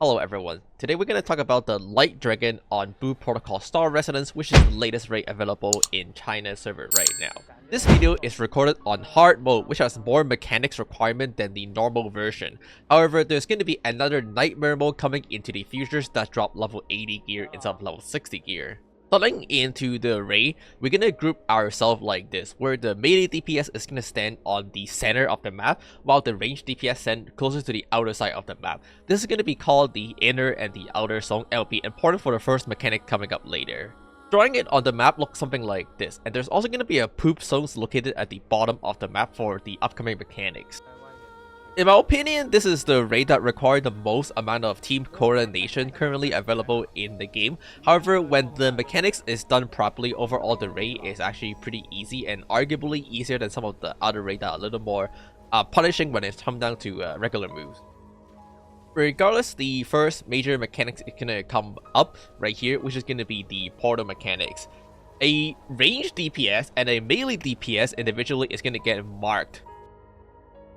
Hello everyone, today we're going to talk about the Light Dragon on Blue Protocol Star Resonance, which is the latest raid available in China's server right now. This video is recorded on hard mode, which has more mechanics requirement than the normal version. However, there's going to be another Nightmare mode coming into the futures that drop level 80 gear instead of level 60 gear. Starting into the raid, we're gonna group ourselves like this, where the melee DPS is gonna stand on the center of the map, while the range DPS stand closer to the outer side of the map. This is gonna be called the inner and the outer zone, and will be important for the first mechanic coming up later. Drawing it on the map looks something like this, and there's also gonna be a poop zones located at the bottom of the map for the upcoming mechanics. In my opinion, this is the raid that requires the most amount of team coordination currently available in the game. However, when the mechanics is done properly, overall the raid is actually pretty easy and arguably easier than some of the other raids that are a little more punishing when it's come down to regular moves. Regardless, the first major mechanics is gonna come up right here, which is gonna be the portal mechanics. A range DPS and a melee DPS individually is gonna get marked.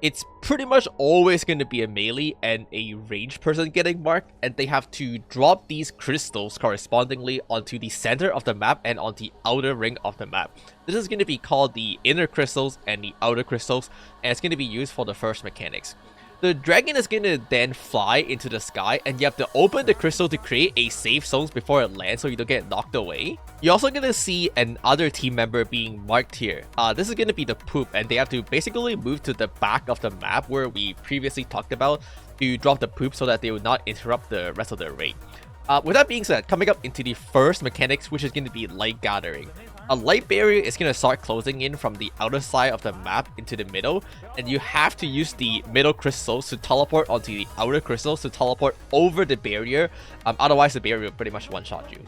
It's pretty much always going to be a melee and a ranged person getting marked, and they have to drop these crystals correspondingly onto the center of the map and on the outer ring of the map. This is going to be called the inner crystals and the outer crystals, and it's going to be used for the first mechanics. The dragon is going to then fly into the sky, and you have to open the crystal to create a safe zone before it lands so you don't get knocked away. You're also going to see another team member being marked here. This is going to be the poop, and they have to basically move to the back of the map where we previously talked about to drop the poop so that they will not interrupt the rest of the raid. With that being said, coming up into the first mechanics, which is going to be light gathering. A light barrier is going to start closing in from the outer side of the map into the middle, and you have to use the middle crystals to teleport onto the outer crystals to teleport over the barrier, otherwise the barrier will pretty much one-shot you.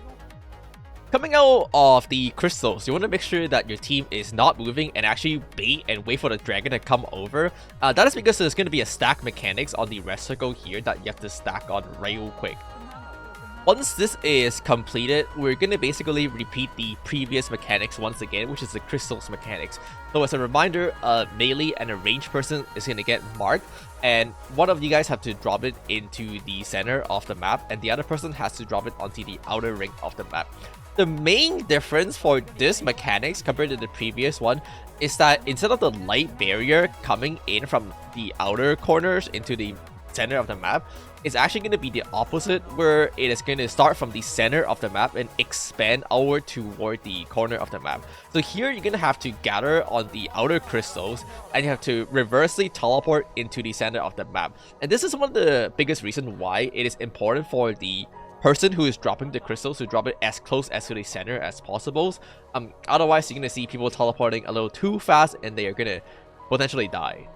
Coming out of the crystals, you want to make sure that your team is not moving and actually bait and wait for the dragon to come over. That is because there's going to be a stack mechanics on the rest circle here that you have to stack on real quick. Once this is completed, we're going to basically repeat the previous mechanics once again, which is the crystals mechanics. So as a reminder, a melee and a ranged person is going to get marked, and one of you guys have to drop it into the center of the map, and the other person has to drop it onto the outer ring of the map. The main difference for this mechanics compared to the previous one is that instead of the light barrier coming in from the outer corners into the center of the map, it's actually going to be the opposite, where it is going to start from the center of the map and expand outward toward the corner of the map. So here you're going to have to gather on the outer crystals, and you have to reversely teleport into the center of the map. And this is one of the biggest reasons why it is important for the person who is dropping the crystals to drop it as close as to the center as possible. Otherwise, you're going to see people teleporting a little too fast and they are going to potentially die.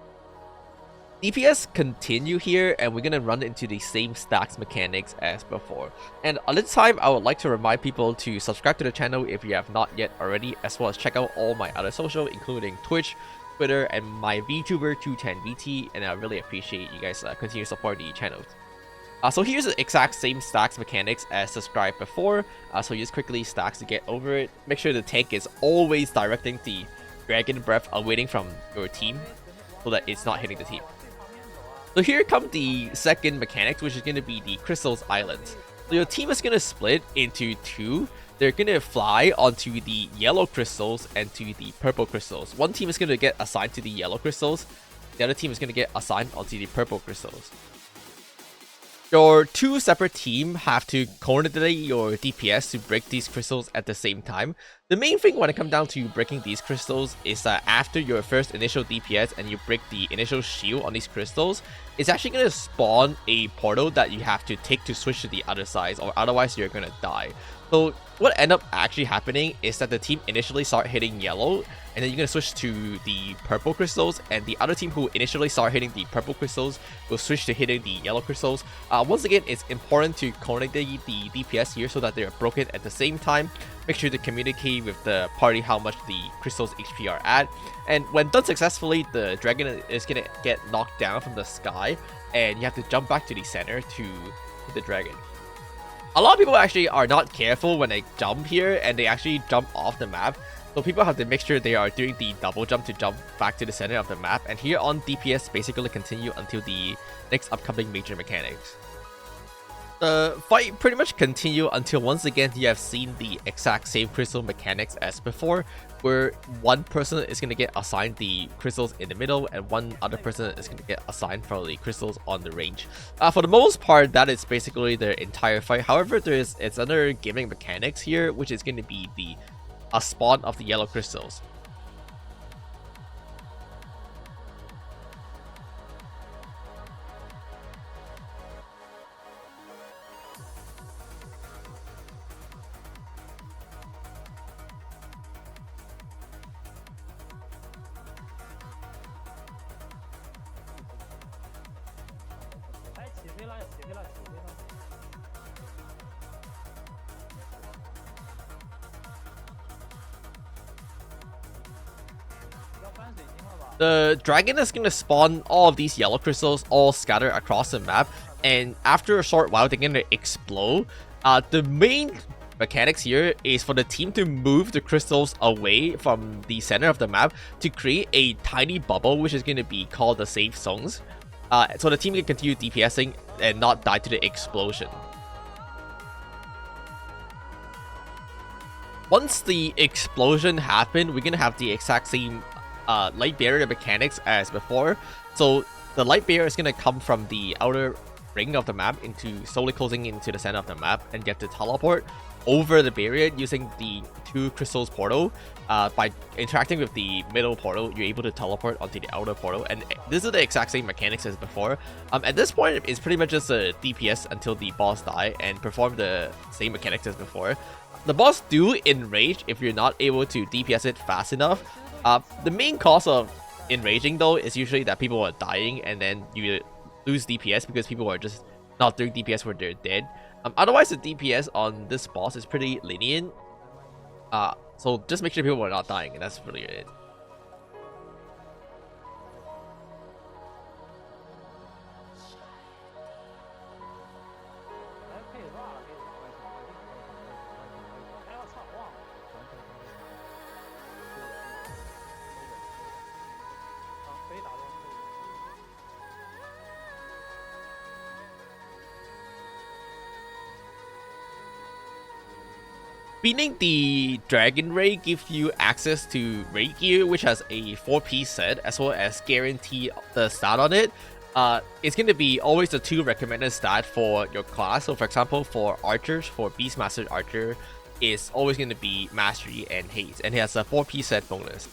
DPS continue here, and we're going to run into the same stacks mechanics as before. And at this time, I would like to remind people to subscribe to the channel if you have not yet already, as well as check out all my other social, including Twitch, Twitter, and my VTuber 210VT, and I really appreciate you guys continue to support the channel. So here's the exact same stacks mechanics as described before, so use quickly stacks to get over it. Make sure the tank is always directing the dragon breath awaiting from your team so that it's not hitting the team. So here comes the second mechanics, which is going to be the Crystals Islands. So your team is going to split into two. They're going to fly onto the yellow crystals and to the purple crystals. One team is going to get assigned to the yellow crystals. The other team is going to get assigned onto the purple crystals. Your two separate teams have to coordinate your DPS to break these crystals at the same time. The main thing when it comes down to breaking these crystals is that after your first initial DPS and you break the initial shield on these crystals, it's actually going to spawn a portal that you have to take to switch to the other side, or otherwise you're going to die. So what end up actually happening is that the team initially start hitting yellow, and then you're going to switch to the purple crystals, and the other team who initially start hitting the purple crystals will switch to hitting the yellow crystals. Once again, it's important to coordinate the DPS here so that they're broken at the same time. Make sure to communicate with the party how much the crystals HP are at, and when done successfully, the dragon is going to get knocked down from the sky, and you have to jump back to the center to hit the dragon. A lot of people actually are not careful when they jump here, and they actually jump off the map. So people have to make sure they are doing the double jump to jump back to the center of the map. And here on DPS basically continue until the next upcoming major mechanics. The fight pretty much continue until once again you have seen the exact same crystal mechanics as before, where one person is going to get assigned the crystals in the middle and one other person is going to get assigned for the crystals on the range. For the most part, that is basically the entire fight. However, it's another gimmick mechanics here, which is going to be the spawn of the yellow crystals. The dragon is going to spawn all of these yellow crystals all scattered across the map, and after a short while they're going to explode. The main mechanics here is for the team to move the crystals away from the center of the map to create a tiny bubble, which is going to be called the safe zones. So the team can continue DPSing and not die to the explosion. Once the explosion happened, we're going to have the exact same light barrier mechanics as before. So the light barrier is going to come from the outer ring of the map into slowly closing into the center of the map, and get to teleport over the barrier using the 2 crystals portal. By interacting with the middle portal, you're able to teleport onto the outer portal, and this is the exact same mechanics as before. At this point, it's pretty much just a DPS until the boss die and perform the same mechanics as before. The boss do enrage if you're not able to DPS it fast enough. The main cause of enraging though is usually that people are dying and then you lose DPS because people are just not doing DPS when they're dead. Otherwise, the DPS on this boss is pretty lenient. So just make sure people are not dying, and that's really it. Beating the Dragon Ray gives you access to raid gear, which has a 4-piece set, as well as guarantee the stat on it. It's going to be always the 2 recommended stat for your class. So for example, for archers, for Beastmaster Archer, is always going to be Mastery and Haste, and it has a 4-piece set bonus.